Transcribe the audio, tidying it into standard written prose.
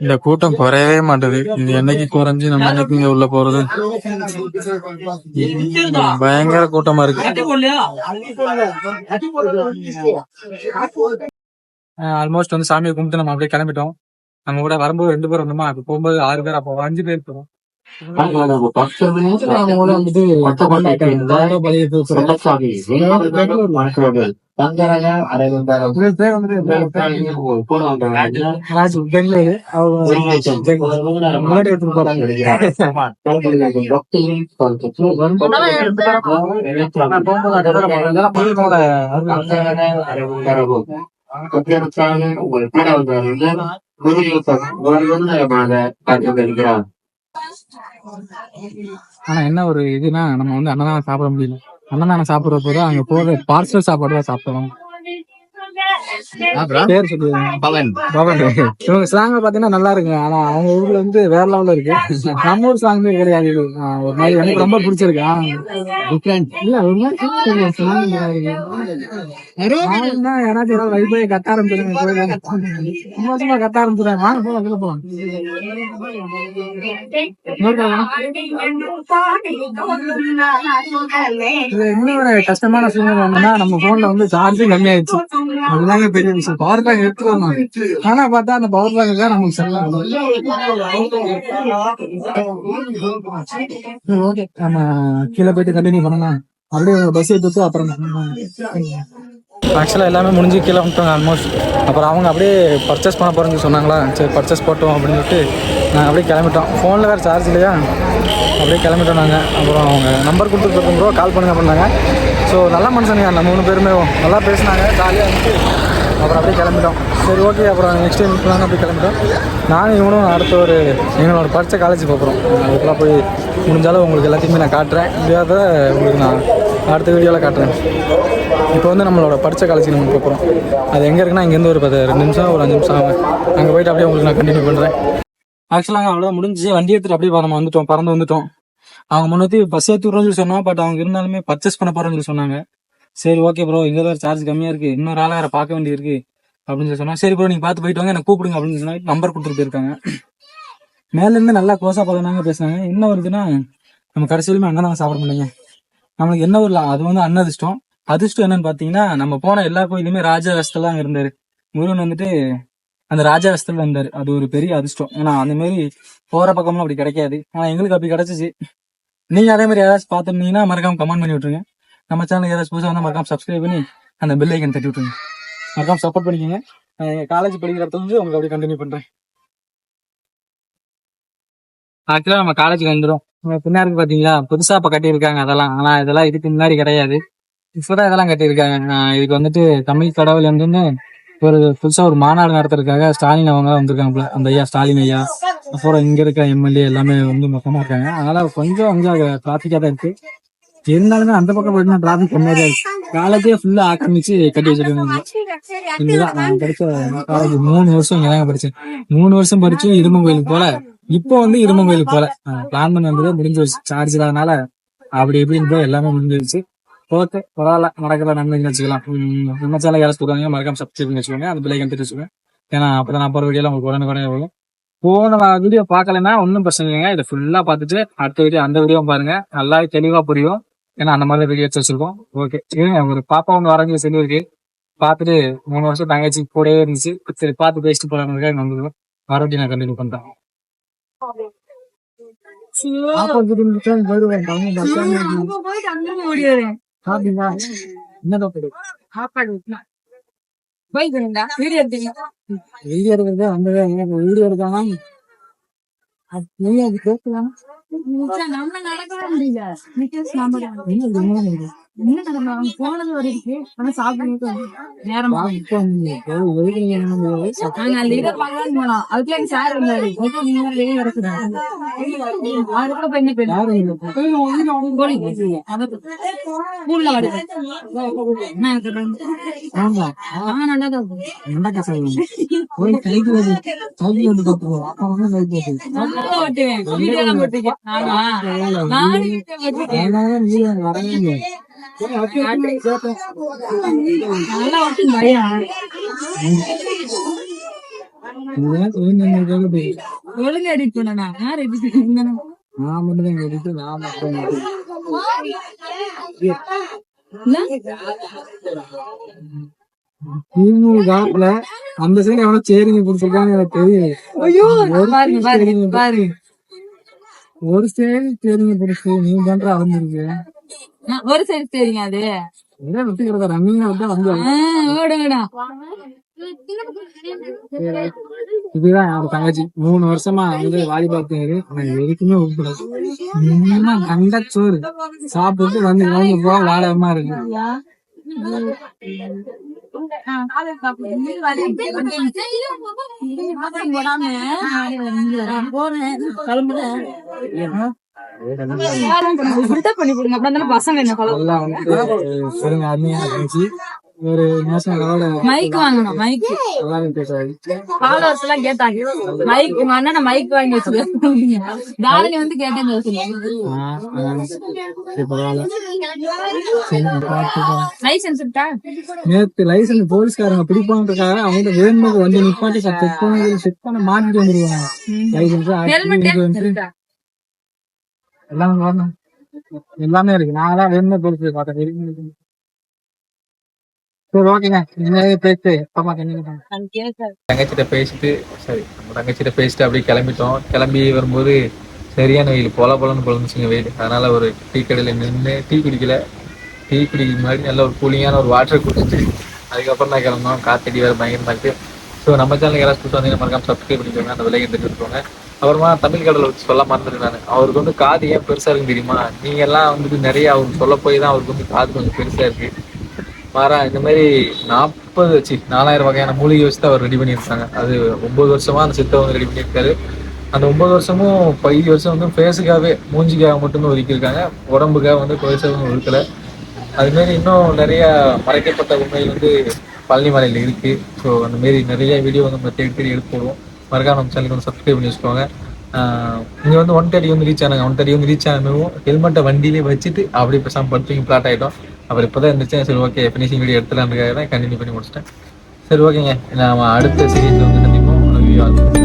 இந்த கூட்டம் குறையவே மாட்டேது. இது என்னைக்கு குறைஞ்சு நம்ம என்னைக்கு இங்க உள்ள போறது? பயங்கர கூட்டமா இருக்கு. ஆல்மோஸ்ட் வந்து சாமியை கும்பிட்டு நம்ம அப்படியே கிளம்பிட்டோம். நம்ம கூட வரும்போது 2 பேர் வந்தோமா, அப்ப போகும்போது 6 பேர், அப்போ 5 பேர் போறோம். ஆனா என்ன ஒரு இதுனா, நம்ம வந்து அன்னதானம் சாப்பிட முடியல. அன்னதானம் சாப்பிடுறப்போ அங்க போற பார்சல் சாப்பாடு தான் சாப்பிட்டோம். பேர் சொல்லுவாங்க பவன். இவங்க ஸ்லாங் பாத்தீங்கன்னா நல்லா இருக்கு. ஆனா அவங்க ஊர்ல வந்து வேற லெவல்ல இருக்கு. நம்ம ஊர் ஸ்லாங் கிடையாது. ஒரு மாதிரி எனக்கு ரொம்ப பிடிச்சிருக்கு. இல்ல ஒரு மாதிரி யாராச்சும் வைபை கத்த ஆரம்பிச்சிருங்க. சும்மா கத்த ஆரம்பிச்சிருக்காங்க. வாங்க போலாம், கீழே போலாம். இன்னொரு கஷ்டமான சூழ்நிலை என்னன்னா, நம்ம போன்ல வந்து சார்ஜும் கம்மியாயிடுச்சு. அதுதாங்க பெரிய விஷயம். பவர் பேங்க் எடுத்துக்கோங்க. ஆனா பார்த்தா அந்த பவர் பேங்க் தான் நமக்கு செல்ல. ஓகே, நம்ம கீழே போயிட்டு கண்டினியூ பண்ணலாம். அப்படியே பஸ் எடுத்து அப்புறம் ஆக்சுவலாக எல்லாமே முடிஞ்சு கீழே வந்துட்டோங்க ஆல்மோஸ்ட். அப்புறம் அவங்க அப்படியே பர்ச்சேஸ் பண்ண போகிறேன்னு சொன்னாங்களா, சரி பர்ச்சேஸ் போட்டோம் அப்படின்னு சொல்லிட்டு நாங்கள் அப்படியே கிளம்பிட்டோம். ஃபோனில் வேறு சார்ஜ் இல்லையா, அப்படியே கிளம்பிட்டோம் நாங்கள். அப்புறம் அவங்க நம்பர் கொடுத்துருக்கோம் ப்ரோ, கால் பண்ணுங்க பண்ணாங்க. ஸோ நல்ல மனுஷனுங்க, நம்ம 3 பேருமே நல்லா பேசினாங்க, ஜாலியாக இருந்துச்சு. அப்புறம் அப்படியே கிளம்பிட்டோம். சரி ஓகே, அப்புறம் நெக்ஸ்ட் டைம் இப்போலாம் அப்படியே கிளம்பிட்டோம். நானும் இவனும் அடுத்த ஒரு எங்களோட படித்த காலேஜ் போகிறோம். அதுக்கெல்லாம் போய் முடிஞ்சாலும் உங்களுக்கு எல்லாத்தையுமே நான் காட்டுறேன். முடியாத உங்களுக்கு நான் அடுத்த வீடியோவில் காட்டுறேன். இப்போ வந்து நம்மளோட படித்த காலேஜுக்கு நம்ம போகிறோம். அது எங்கே இருக்குன்னா, இங்கேருந்து ஒரு 2 நிமிஷம் ஒரு 5 நிமிஷம் ஆகும். அங்கே போய்ட்டு அப்படியே உங்களுக்கு நான் கண்டினியூ பண்ணுறேன். ஆக்சுவலாக அவ்வளோதான் முடிஞ்சு. வண்டி எடுத்துகிட்டு அப்படியே நம்ம வந்துட்டோம், பறந்து வந்துட்டோம். அவங்க முன்னாடி பஸ் ஏற்றி விட்றோன்னு சொல்லி சொன்னோம். பட் அவங்க இருந்தாலுமே பர்ச்சேஸ் பண்ண போகிறோன்னு சொல்லி சொன்னாங்க. சரி ஓகே ப்ரோ, இங்கே தான் சார்ஜ் கம்மியாக இருக்குது, இன்னொரு ஆளாக வேறு பார்க்க வேண்டியது இருக்குது அப்படின்னு சொல்லி சொன்னாங்க. சரி ப்ரோ, நீங்கள் பார்த்து போயிட்டு வாங்க, எனக்கு கூப்பிடுங்க அப்படின்னு சொன்னாங்க. நம்பர் கொடுத்துட்டு போயிருக்காங்க. மேலேருந்து நல்லா க்ளோஸாக பார்த்தாங்க, பேசுனாங்க. என்ன வருதுன்னா, நம்ம கடைசியிலுமே அங்கே தான் சாப்பிட முடியலைங்க. நம்மளுக்கு என்ன ஒரு அது வந்து அதிர்ஷ்டம் என்னன்னு பார்த்தீங்கன்னா, நம்ம போன எல்லா கோயிலுமே ராஜா வேஷத்துல அங்கே இருந்தார். முருகன் வந்துட்டு அந்த ராஜா வேஷத்துல இருந்தார். அது ஒரு பெரிய அதிர்ஷ்டம். ஏன்னா அந்த மாதிரி போகிற பக்கம்லாம் அப்படி கிடைக்காது. ஆனால் எங்களுக்கு அப்படி கிடைச்சிச்சு. நீங்கள் அதே மாதிரி யாராச்சும் பார்த்துருந்தீங்கன்னா மறக்காம கமெண்ட் பண்ணி விட்டுருங்க. நம்ம சேனல் யாராச்சும் புதுசாக வந்தால் மறக்காம சப்ஸ்கிரைப் பண்ணி அந்த பெல் ஐக்கன் தட்டி விட்டுருங்க. மறக்காம சப்போர்ட் பண்ணிக்கோங்க. காலேஜ் படிக்கிறத வந்து உங்களுக்கு அப்படியே கண்டினியூ பண்ணுறேன். ஆக்சுவலாக நம்ம காலேஜுக்கு வந்துடும். பின்னாடி பார்த்தீங்களா, புதுசாக இப்போ கட்டியிருக்காங்க அதெல்லாம். ஆனால் இதெல்லாம் இதுக்கு முன்னாடி கிடையாது. இப்போதான் இதெல்லாம் கட்டியிருக்காங்க. இதுக்கு வந்துட்டு தமிழ் கடவுள் வந்துன்னு ஒரு புதுசாக ஒரு மாநாடு நடத்துறதுக்காக ஸ்டாலின் அவங்க வந்திருக்காங்க. அந்த ஐயா ஸ்டாலின் ஐயா, அப்புறம் இங்கே இருக்க எம்எல்ஏ எல்லாமே வந்து மொத்தமாக இருக்காங்க. அதனால கொஞ்சம் அங்கே டிராஃபிக்காக தான் இருக்கு. இருந்தாலுமே அந்த பக்கம் போயிட்டு டிராஃபிக் கம்மியாக இருக்கு. காலேஜே ஃபுல்லா ஆக்கிரமிச்சு கட்டி வச்சிருக்காங்க. இதுதான் நான் படிச்ச காலேஜ். 3 வருஷம் இங்கதாங்க படிச்சேன். 3 வருஷம் படிச்சு இருமன் கோயிலுக்கு போல. இப்போ வந்து இருமன் கோயிலுக்கு போல பிளான் பண்ணி வந்தது முடிஞ்சு வச்சு. சார்ஜ் இல்லாதனால அப்படி இப்படின்னு போய் எல்லாமே முடிஞ்சிருச்சு. ஓகே, பரவாயில்ல, நடக்கிற நன்மைன்னு வச்சுக்கலாம். நம்ம சேனல் யாராச்சும் கொடுக்காங்க மறக்காம சப்ஸ்கிரைப் பண்ணி வச்சுக்கோங்க. அந்த பிள்ளை கண்டிட்டு வச்சுக்கோங்க. ஏன்னா அப்பதான் நான் போகிற வீடியோல உங்களுக்கு உடனே வரும். போன வீடியோ பார்க்கலன்னா ஒன்றும் பிரச்சனை இல்லைங்க. இதை ஃபுல்லா பார்த்துட்டு அடுத்த வீடியோ அந்த வீடியோ பாருங்க, நல்லா தெளிவா புரியும். ஏன்னா அந்த மாதிரி வீடியோ எடுத்து வச்சிருக்கோம். ஓகே, ஒரு பாப்பா ஒன்று வரைஞ்சி சொல்லி இருக்கு. பார்த்துட்டு 3 வருஷம் தங்கச்சி கூடவே இருந்துச்சு. சரி பார்த்து பேசிட்டு போறாங்க. வந்துடும் மறுபடியும் நான் கண்டினியூ பண்றேன். வீடியோ எடுக்கிறது அந்த வீடியோ எடுக்காம நம்ம நடக்கவே முடியல. போனது வரைக்கும் ஆனா சாப்பிட்டு நேரம் போனோம். அதுக்குள்ள சார் இருந்தாரு. ஒழுங்கு எடிட் பண்ணா யார் எடிட் பண்ணா? நான் மட்டும் எடுத்து நான் மட்டும் காட்டுல அந்த சைடு எவ்வளவு சேரிங்க கொடுத்துருக்காங்க எனக்கு தெரியும். பாரு ஒரு சைடு சேரிங்க பிடிச்சு நீ பண்ற அளந்துருக்கு. ஒரு சைடு சரிங்க அது விட்டுக்கிறதா ரம்மிங்க விட்டா வந்து இதுதான் என்னோட தங்கச்சி 3 வருஷமா வந்து வாலிபால் பிளேயரு. எதுக்குமே உட்படாது கண்ட சோறு சாப்பிட்டு வந்து கிளம்பி போக வாழமா இருக்கு. பசங்க அருமையா இருந்துச்சு. ஒரு நேஷனல் லெவல்ல மைக் வாங்கணும். மைக் ஃபாலோவர்ஸ் எல்லாம் கேட்டாங்க மைக் அண்ணா மைக் வாங்கி வச்சிருக்கேன். தாரணி வந்து கேட்டேன். லைசன்ஸ் இருக்கா? நேத்து லைசன்ஸ் போலீஸ்காரங்க பிடிப்பான்றதுக்காக அவங்க வேணுமே வந்து நிப்பாட்டி செக் பண்ண மாட்டிட்டு வந்துருவாங்க. லைசன்ஸ் எல்லாமே இருக்கு. நான் தான் வேணுமே போலீஸ் பார்த்தேன். தங்கச்சிட்ட பேசிட்டு நம்ம தங்கச்சிட்ட பேசிட்டு அப்படியே கிளம்பிட்டோம். கிளம்பி வரும்போது சரியான வெயில், பொலன்னு பொழந்துச்சுங்க வெயில். அதனால ஒரு டீ கடையில நின்று டீ குடிக்க முன்னாடி நல்ல ஒரு கூலிங்கான ஒரு வாட்டர் குடிச்சிட்டு அதுக்கப்புறம் தான் கிளம்பணும். காத்தடி வேறு பயங்கரமா இருக்கு. ஸோ நம்ம சேனலுக்கு யாராவது கூட்டு வந்தீங்கன்னா மறக்காம சப்ஸ்கிரைப் பண்ணிக்கோங்க. அந்த விலையை எடுத்துக்கோங்க. அப்புறமா தமிழ் கடலை வச்சு சொல்ல மறந்துட்டு நான் அவருக்கு வந்து காது ஏன் பெருசா இருக்குன்னு தெரியுமா? நீங்க எல்லாம் வந்துட்டு நிறைய அவருக்கு சொல்ல போய் தான் அவருக்கு வந்து காது கொஞ்சம் பெருசா இருக்கு. மாறா இந்த மாதிரி 4000 வகையான மூலிகை வச்சு தான் அவர் ரெடி பண்ணியிருக்காங்க. அது 9 வருஷமா அந்த சித்தை வந்து ரெடி பண்ணியிருக்காரு. அந்த 9 வருஷமும் 5 வருஷம் வந்து ஃபேஸுக்காகவே மூஞ்சிக்காக மட்டும்தான் ஒதுக்கியிருக்காங்க. உடம்புக்காக வந்து பெருசாக ஒதுக்கலை. அதுமாரி இன்னும் நிறைய மறைக்கப்பட்ட உண்மைகள் வந்து பழனிமலையில் இருக்கு. ஸோ அந்த மாரி நிறைய வீடியோ வந்து நம்ம தேடி எடுத்து போடுவோம். மறக்காம நம்ம சேனலுக்கு வந்து சப்ஸ்கிரைப் பண்ணி வச்சுக்கோங்க. இங்கே வந்து 130 வந்து ரீச் ஆனாங்க. 130 வந்து ரீச் ஆனதும் ஹெல்மெட்டை வண்டியிலே வச்சுட்டு அப்படியே பேசாமல் படுத்து பிளாட் ஆகிட்டோம். அப்புறம் இப்போ தான் இருந்துச்சு. சரி ஓகே ஃபினிஷிங் வீடியோ எடுத்துலான்றதுக்காக தான் கண்டினியூ பண்ணி முடிச்சிட்டேன். சரி ஓகேங்க, நான் அடுத்த சீரீஸில் வந்து கண்டிப்பாக